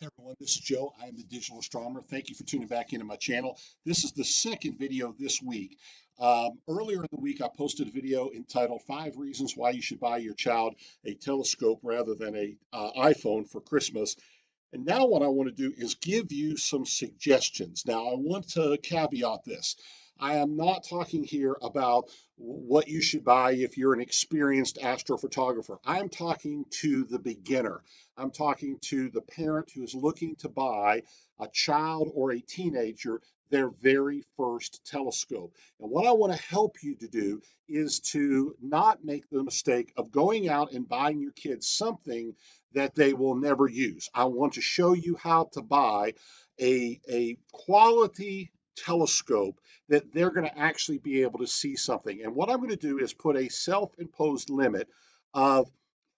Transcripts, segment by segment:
Hey everyone, this is Joe. I am the digital astronomer. Thank you for tuning back into my channel. This is the second video this week. Earlier in the week, I posted a video entitled 5 Reasons Why You Should Buy Your Child a Telescope Rather Than a iPhone for Christmas. And now what I want to do is give you some suggestions. Now, I want to caveat this. I am not talking here about what you should buy if you're an experienced astrophotographer. I'm talking to the beginner. I'm talking to the parent who is looking to buy a child or a teenager their very first telescope. And what I want to help you to do is to not make the mistake of going out and buying your kids something that they will never use. I want to show you how to buy a quality telescope that they're going to actually be able to see something. And what I'm going to do is put a self-imposed limit of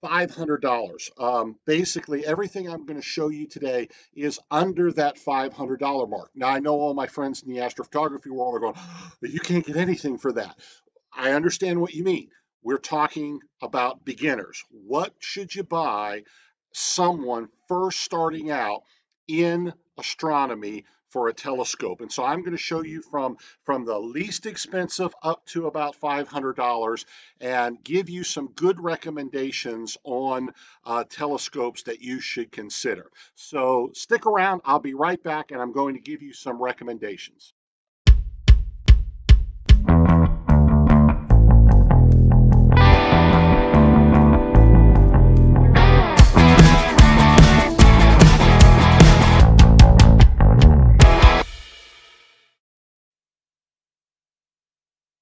$500. Basically, everything I'm going to show you today is under that $500 mark. Now, I know all my friends in the astrophotography world are going, but you can't get anything for that. I understand what you mean. We're talking about beginners. What should you buy someone first starting out in astronomy for a telescope? And so I'm going to show you from the least expensive up to about $500 and give you some good recommendations on telescopes that you should consider. So stick around. I'll be right back and I'm going to give you some recommendations.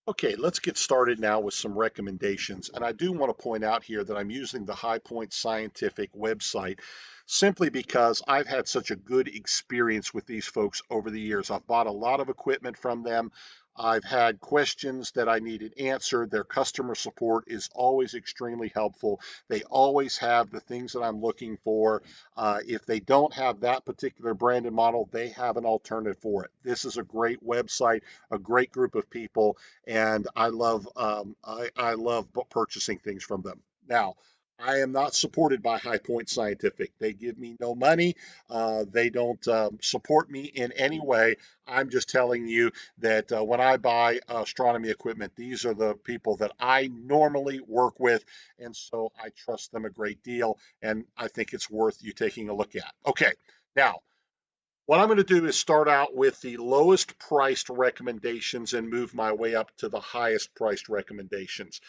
Okay, let's get started now with some recommendations. And I do want to point out here that I'm using the High Point Scientific website simply because I've had such a good experience with these folks over the years. I've bought a lot of equipment from them. I've had questions that I needed answered. Their customer support is always extremely helpful. They always have the things that I'm looking for. If they don't have that particular brand and model, they have an alternative for it. This is a great website, a great group of people, and I love purchasing things from them. Now, I am not supported by High Point Scientific. They give me no money. They don't support me in any way. I'm just telling you that when I buy astronomy equipment, these are the people that I normally work with, and so I trust them a great deal, and I think it's worth you taking a look at. Okay, now what I'm going to do is start out with the lowest priced recommendations and move my way up to the highest priced recommendations.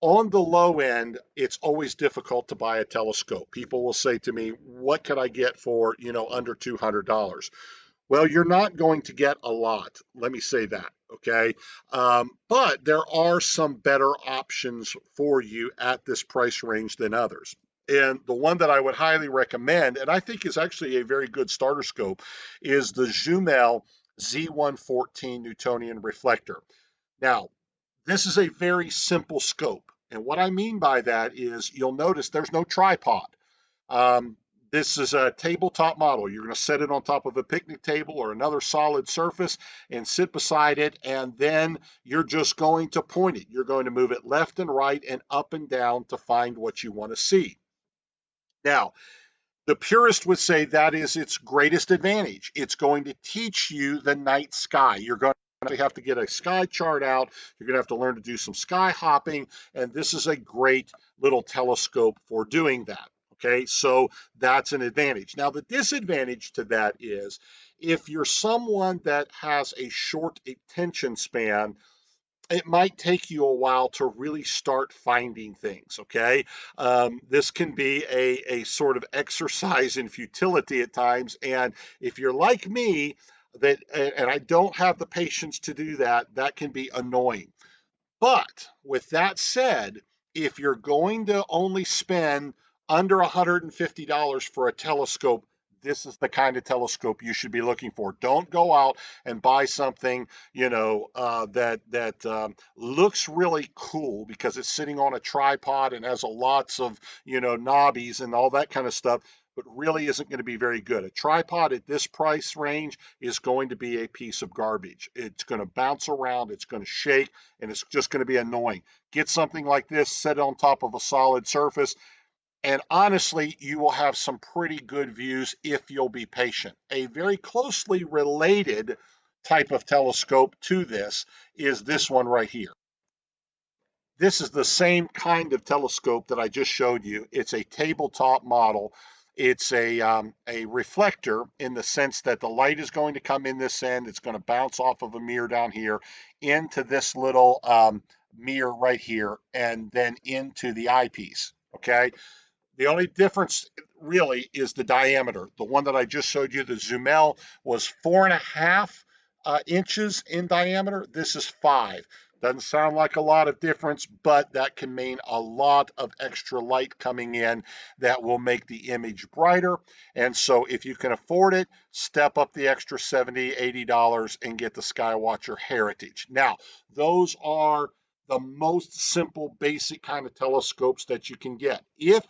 On the low end, it's always difficult to buy a telescope. People will say to me, what could I get for, under $200? Well, you're not going to get a lot. Let me say that. Okay. But there are some better options for you at this price range than others. And the one that I would highly recommend, and I think is actually a very good starter scope, is the Jumel Z114 Newtonian reflector. Now, this is a very simple scope. And what I mean by that is you'll notice there's no tripod. Um, this is a tabletop model. You're going to set it on top of a picnic table or another solid surface and sit beside it, and then you're just going to point it. You're going to move it left and right and up and down to find what you want to see. Now, the purist would say that is its greatest advantage. It's going to teach you the night sky. You're going to have to get a sky chart out. You're going to have to learn to do some sky hopping, and this is a great little telescope for doing that. Okay, so that's an advantage. Now, the disadvantage to that is if you're someone that has a short attention span, it might take you a while to really start finding things. Okay. This can be a sort of exercise in futility at times. And if you're like me, and I don't have the patience to do that, that can be annoying. But with that said, if you're going to only spend under $150 for a telescope, this is the kind of telescope you should be looking for. Don't go out and buy something, that looks really cool because it's sitting on a tripod and has a lots of, knobbies and all that kind of stuff, but really isn't going to be very good. A tripod at this price range is going to be a piece of garbage. It's going to bounce around, it's going to shake, and it's just going to be annoying. Get something like this, set it on top of a solid surface, And honestly, you will have some pretty good views if you'll be patient. A very closely related type of telescope to this is this one right here. This is the same kind of telescope that I just showed you. It's a tabletop model. It's a reflector in the sense that the light is going to come in this end. It's going to bounce off of a mirror down here into this little mirror right here, and then into the eyepiece. Okay. The only difference really is the diameter. The one that I just showed you, the Zoomel, was 4.5 inches in diameter. This is 5. Doesn't sound like a lot of difference, but that can mean a lot of extra light coming in that will make the image brighter. And so if you can afford it, step up the extra $70, $80 and get the Skywatcher Heritage. Now, those are the most simple, basic kind of telescopes that you can get. If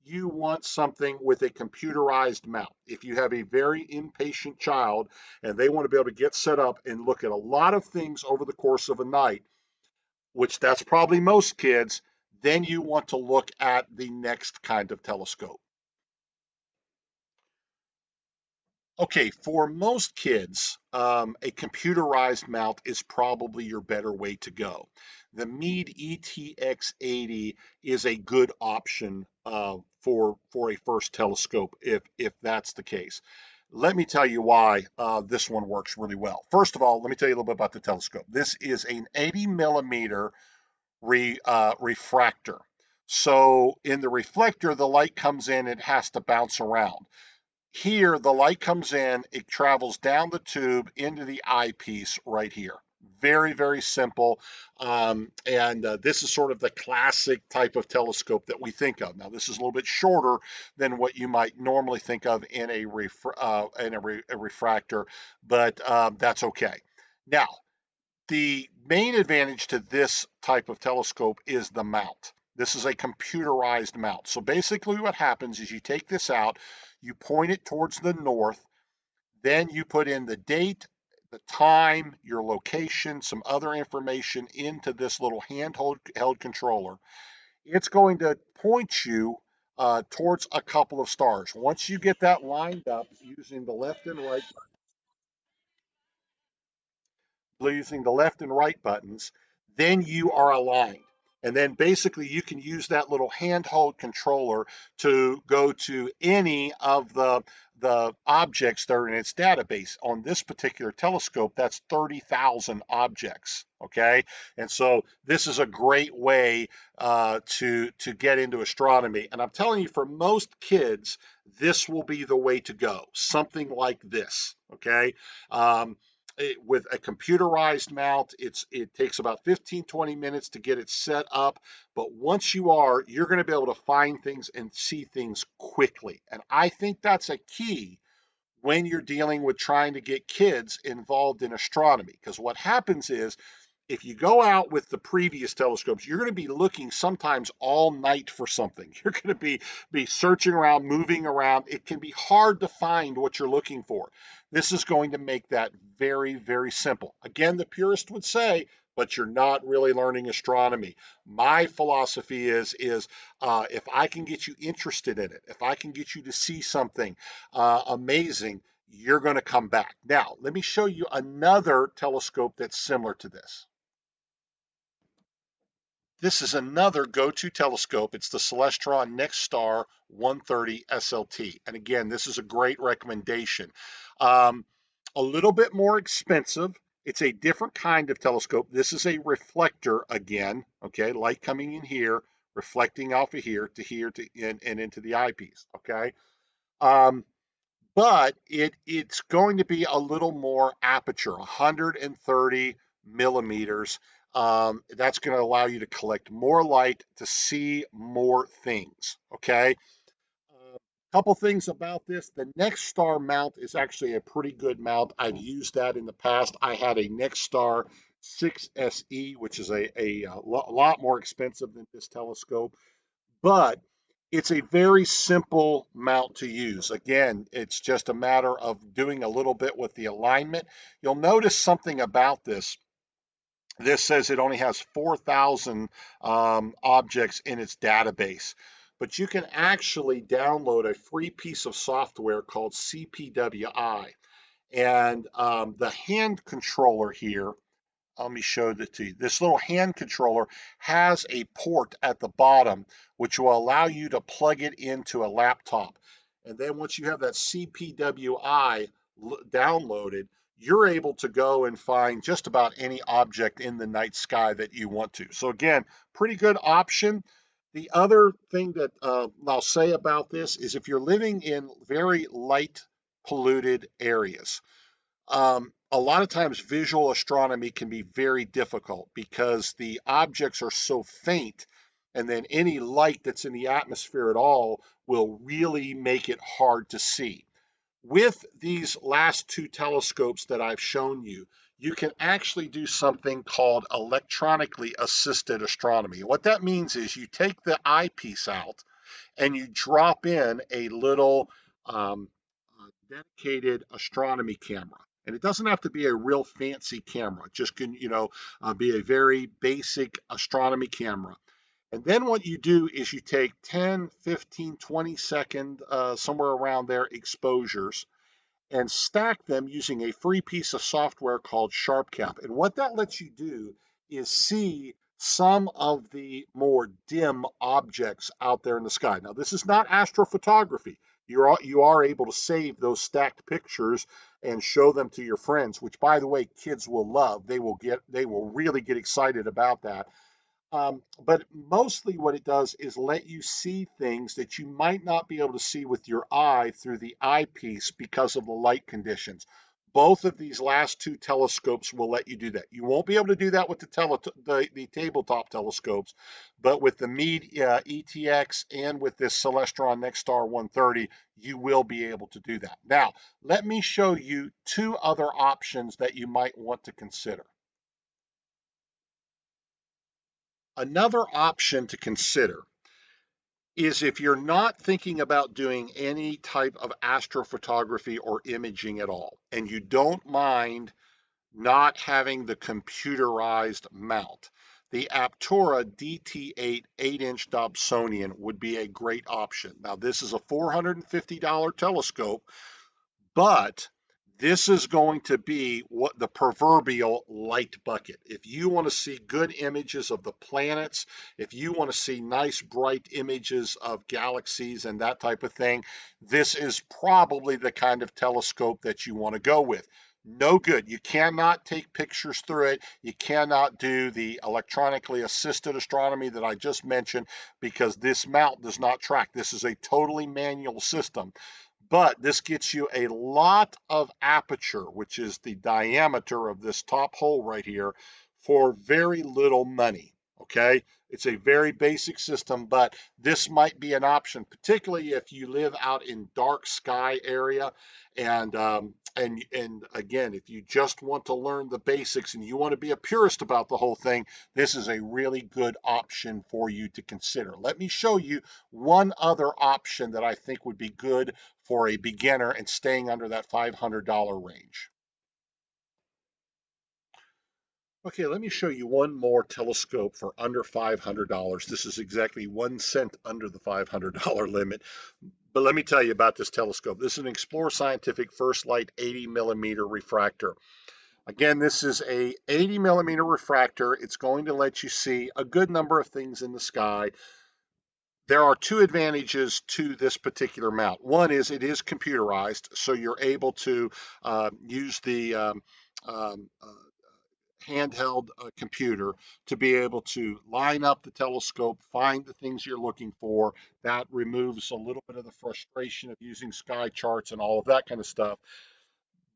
you want something with a computerized mount, if you have a very impatient child and they want to be able to get set up and look at a lot of things over the course of a night, which that's probably most kids, then you want to look at the next kind of telescope. Okay, for most kids, a computerized mount is probably your better way to go. The Meade ETX80 is a good option for a first telescope if that's the case. Let me tell you why this one works really well. First of all, let me tell you a little bit about the telescope. This is an 80 millimeter refractor. So in the reflector, the light comes in, it has to bounce around. Here, the light comes in, it travels down the tube into the eyepiece right here. Very, very simple. And this is sort of the classic type of telescope that we think of. Now, this is a little bit shorter than what you might normally think of in a refractor, but that's okay. Now, the main advantage to this type of telescope is the mount. This is a computerized mount. So basically what happens is you take this out, you point it towards the north, then you put in the date, the time, your location, some other information into this little handheld held controller. It's going to point you towards a couple of stars. Once you get that lined up using the left and right using the left and right buttons, then you are aligned. And then basically you can use that little handheld controller to go to any of the objects that are in its database. On this particular telescope, that's 30,000 objects. Okay, and so this is a great way to get into astronomy. And I'm telling you, for most kids, this will be the way to go. Something like this. Okay, with a computerized mount, it takes about 15-20 minutes to get it set up, but once you're going to be able to find things and see things quickly, and I think that's a key when you're dealing with trying to get kids involved in astronomy, because what happens is if you go out with the previous telescopes, you're going to be looking sometimes all night for something. You're going to be searching around, moving around. It can be hard to find what you're looking for. This is going to make that very, very simple. Again, the purist would say, but you're not really learning astronomy. My philosophy is if I can get you interested in it, if I can get you to see something amazing, you're going to come back. Now, let me show you another telescope that's similar to this. This is another go-to telescope. It's the Celestron NexStar 130 SLT. And again, this is a great recommendation. Um, a little bit more expensive. It's a different kind of telescope. This is a reflector again, okay? Light coming in here, reflecting off of here to and into the eyepiece, okay? Um, but it's going to be a little more aperture, 130 millimeters. That's going to allow you to collect more light to see more things. Okay. Couple things about this. The NexStar mount is actually a pretty good mount. I've used that in the past. I had a NexStar 6SE, which is a lot more expensive than this telescope, but it's a very simple mount to use. Again, it's just a matter of doing a little bit with the alignment. You'll notice something about this. This says it only has 4,000 objects in its database. but you can actually download a free piece of software called CPWI. And the hand controller here, let me show that to you. This little hand controller has a port at the bottom, which will allow you to plug it into a laptop. And then once you have that CPWI downloaded, you're able to go and find just about any object in the night sky that you want to. So again, pretty good option. The other thing that I'll say about this is if you're living in very light polluted areas, a lot of times visual astronomy can be very difficult because the objects are so faint, and then any light that's in the atmosphere at all will really make it hard to see. With these last two telescopes that I've shown you, you can actually do something called electronically assisted astronomy. What that means is you take the eyepiece out and you drop in a little dedicated astronomy camera. And it doesn't have to be a real fancy camera. It just can, be a very basic astronomy camera. And then what you do is you take 10, 15, 20-second, somewhere around there, exposures and stack them using a free piece of software called SharpCap. And what that lets you do is see some of the more dim objects out there in the sky. Now, this is not astrophotography. You are able to save those stacked pictures and show them to your friends, which, by the way, kids will love. They will really get excited about that. But mostly what it does is let you see things that you might not be able to see with your eye through the eyepiece because of the light conditions. Both of these last two telescopes will let you do that. You won't be able to do that with the tabletop telescopes, but with the Meade ETX and with this Celestron NexStar 130, you will be able to do that. Now, let me show you two other options that you might want to consider. Another option to consider is if you're not thinking about doing any type of astrophotography or imaging at all, and you don't mind not having the computerized mount, the Aptura DT8 8-inch Dobsonian would be a great option. Now, this is a $450 telescope, but this is going to be what the proverbial light bucket. If you want to see good images of the planets, if you want to see nice bright images of galaxies and that type of thing, this is probably the kind of telescope that you want to go with. No good. You cannot take pictures through it. You cannot do the electronically assisted astronomy that I just mentioned because this mount does not track. This is a totally manual system, but this gets you a lot of aperture, which is the diameter of this top hole right here, for very little money. Okay, it's a very basic system, but this might be an option, particularly if you live out in dark sky area, and again, if you just want to learn the basics and you want to be a purist about the whole thing, this is a really good option for you to consider. Let me show you one other option that I think would be good for a beginner and staying under that $500 range. Okay, let me show you one more telescope for under $500. This is exactly 1 cent under the $500 limit. But let me tell you about this telescope. This is an Explorer Scientific First Light 80 millimeter refractor. Again, this is a 80 millimeter refractor. It's going to let you see a good number of things in the sky. There are two advantages to this particular mount. One is it is computerized, so you're able to use the um, uh, handheld computer to be able to line up the telescope, find the things you're looking for. That removes a little bit of the frustration of using sky charts and all of that kind of stuff.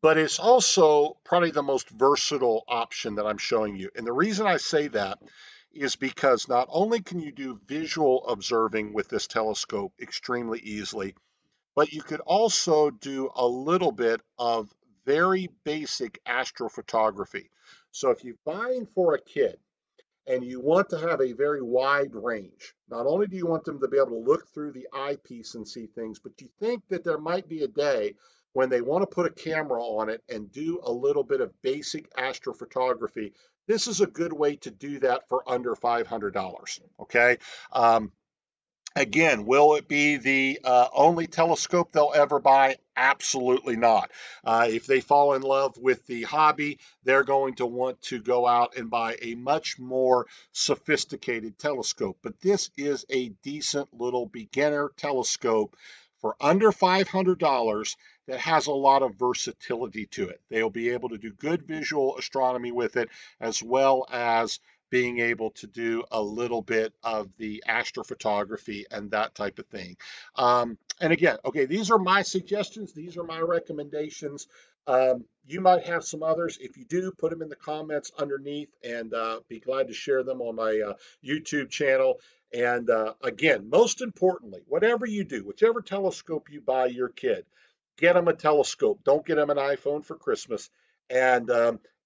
But it's also probably the most versatile option that I'm showing you. And the reason I say that is because not only can you do visual observing with this telescope extremely easily, but you could also do a little bit of very basic astrophotography. So if you're buying for a kid and you want to have a very wide range, not only do you want them to be able to look through the eyepiece and see things, but you think that there might be a day when they want to put a camera on it and do a little bit of basic astrophotography. This is a good way to do that for under $500. Okay. Um, Again, will it be the only telescope they'll ever buy? Absolutely not. If they fall in love with the hobby, they're going to want to go out and buy a much more sophisticated telescope. But this is a decent little beginner telescope for under $500 that has a lot of versatility to it. They'll be able to do good visual astronomy with it, as well as being able to do a little bit of the astrophotography and that type of thing. And again, okay, these are my suggestions. These are my recommendations. You might have some others. If you do, put them in the comments underneath, and be glad to share them on my YouTube channel. And again, most importantly, whatever you do, whichever telescope you buy your kid, get them a telescope. Don't get them an iPhone for Christmas. And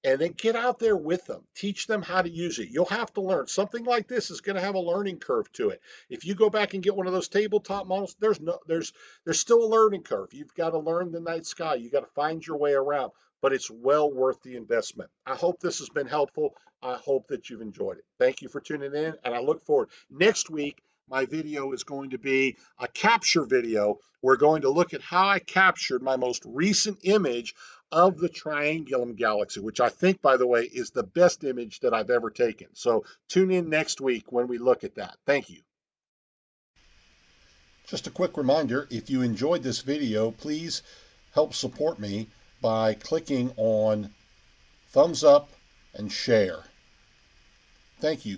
and then get out there with them. Teach them how to use it. You'll have to learn. Something like this is going to have a learning curve to it. If you go back and get one of those tabletop models, there's still a learning curve. You've got to learn the night sky. You got to find your way around, but it's well worth the investment. I hope this has been helpful. I hope that you've enjoyed it. Thank you for tuning in, and I look forward. Next week, my video is going to be a capture video. We're going to look at how I captured my most recent image of the Triangulum Galaxy, which I think, by the way, is the best image that I've ever taken. So tune in next week when we look at that. Thank you. Just a quick reminder, if you enjoyed this video, please help support me by clicking on thumbs up and share. Thank you.